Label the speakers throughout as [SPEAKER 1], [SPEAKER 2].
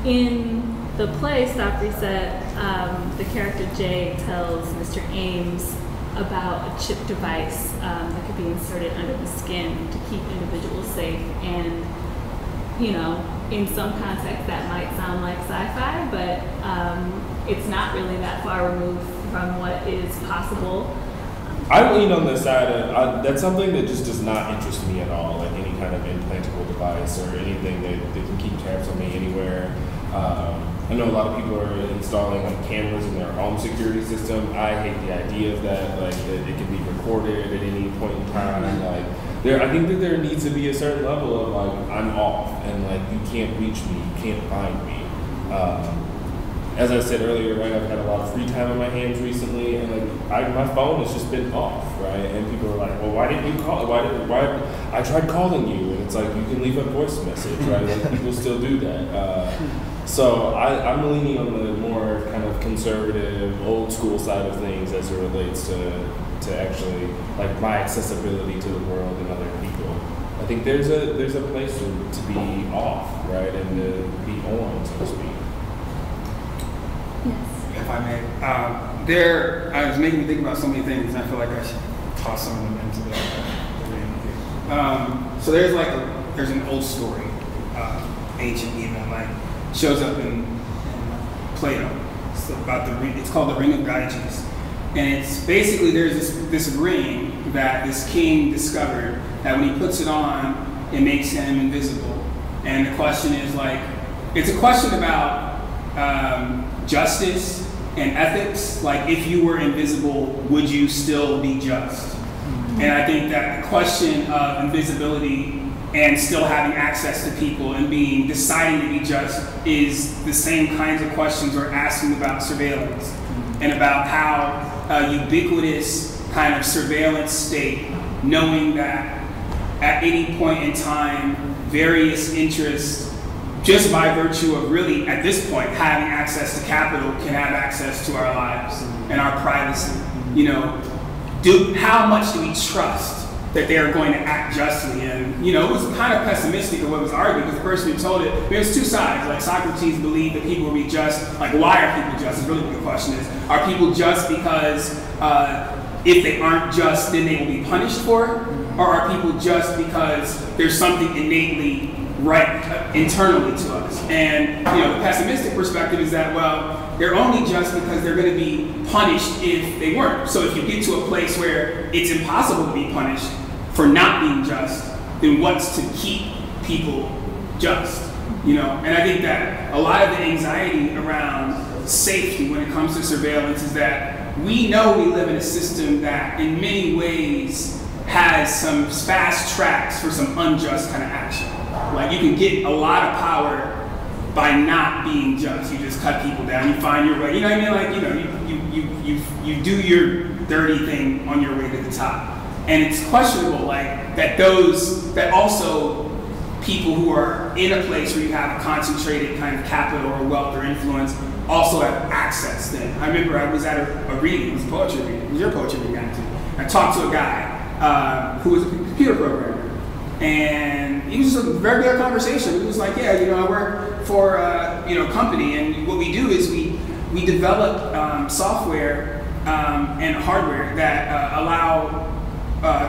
[SPEAKER 1] in the play Stop Reset, the character Jay tells Mr. Ames about a chip device that could be inserted under the skin to keep individuals safe. And, you know, in some context that might sound like sci-fi, but it's not really that far removed from what is possible.
[SPEAKER 2] I lean on the side of, that's something that just does not interest me at all, like any kind of implantable device or anything that can keep tabs on me anywhere. I know a lot of people are installing like cameras in their home security system. I hate the idea of that, like that it can be recorded at any point in time. Like I think that there needs to be a certain level of like, I'm off and like you can't reach me, you can't find me. As I said earlier, right, I've had a lot of free time in my hands recently, and like my phone has just been off, right? And people are like, well, why didn't you call? Why? I tried calling you, and it's like you can leave a voice message, right? Like people still do that. So I'm leaning on the more kind of conservative, old school side of things as it relates to actually like my accessibility to the world and other people. I think there's a place to be off, right, and to be on, so to speak.
[SPEAKER 1] Yes.
[SPEAKER 3] If I may, I was making me think about so many things, and I feel like I should toss some of them into the so there's an old story, ancient even, like shows up in Plato. It's about it's called the Ring of Gyges, and it's basically there's this ring that this king discovered that when he puts it on, it makes him invisible. And the question is like, it's a question about justice and ethics. Like, if you were invisible, would you still be just? And I think that the question of invisibility and still having access to people and deciding to be just is the same kinds of questions we're asking about surveillance and about how ubiquitous kind of surveillance state, knowing that at any point in time, various interests, just by virtue of really, at this point, having access to capital, can have access to our lives and our privacy. You know, how much do we trust that they are going to act justly? And, you know, it was kind of pessimistic of what was argued, because the person who told it, there's two sides. Like, Socrates believed that people will be just. Like, why are people just? Is really what the question is. Are people just because if they aren't just, then they will be punished for it? Or are people just because there's something innately right internally to us? And, you know, the pessimistic perspective is that, well, they're only just because they're going to be punished if they weren't. So if you get to a place where it's impossible to be punished for not being just, then what's to keep people just? You know, and I think that a lot of the anxiety around safety when it comes to surveillance is that we know we live in a system that in many ways has some fast tracks for some unjust kind of action. Like, you can get a lot of power by not being just. You just cut people down, you find your way. You know what I mean? Like, you know, you do your dirty thing on your way to the top. And it's questionable, like, that also people who are in a place where you have a concentrated kind of capital or wealth or influence also have access then. I remember I was at a reading, it was a poetry reading. It was your poetry reading, I talked to a guy who was a computer programmer. And it was just a very good conversation. He was like, yeah, you know, I work for a company, and what we do is we develop software and hardware that allow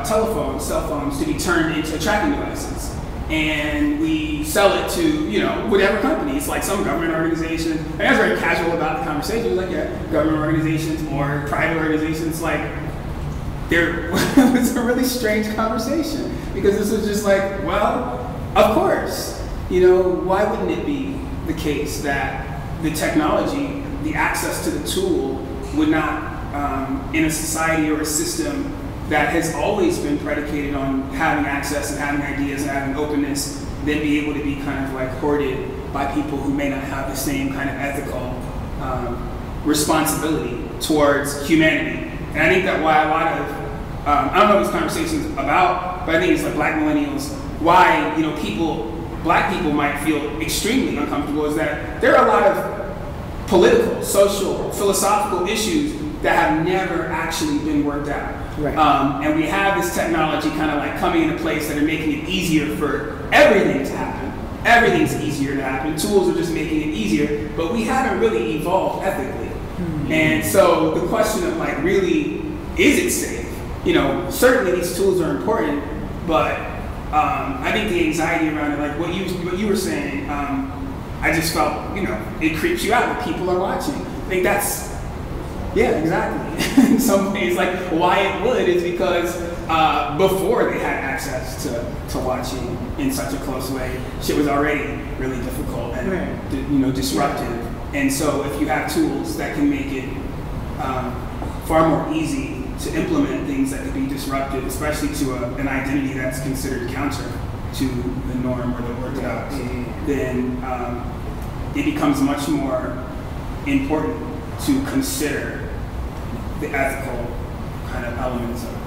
[SPEAKER 3] cell phones to be turned into tracking devices. And we sell it to, you know, whatever companies, like some government organization. And I was very casual about the conversation. It was like, yeah, government organizations or private organizations, like, it was a really strange conversation, because this was just like, well, of course, you know, why wouldn't it be the case that the technology, the access to the tool would not, in a society or a system that has always been predicated on having access and having ideas and having openness, then be able to be kind of like hoarded by people who may not have the same kind of ethical responsibility towards humanity. And I think that why a lot of, I don't know what this conversation is about, but I think it's like Black millennials, why, you know, Black people might feel extremely uncomfortable is that there are a lot of political, social, philosophical issues that have never actually been worked out.
[SPEAKER 4] Right.
[SPEAKER 3] And we have this technology kind of like coming into place that are making it easier for everything to happen. everything's easier to happen. Tools are just making it easier, but we haven't really evolved ethically. And so the question of like, really, is it safe? You know, certainly these tools are important, but I think the anxiety around it, like what you were saying, I just felt, you know, it creeps you out that people are watching. I think that's, yeah, exactly. In some ways, like why it would is because before they had access to watching in such a close way, shit was already really difficult and you know, disruptive. And so if you have tools that can make it far more easy to implement things that could be disruptive, especially to an identity that's considered counter to the norm or the orthodox, then it becomes much more important to consider the ethical kind of elements of it.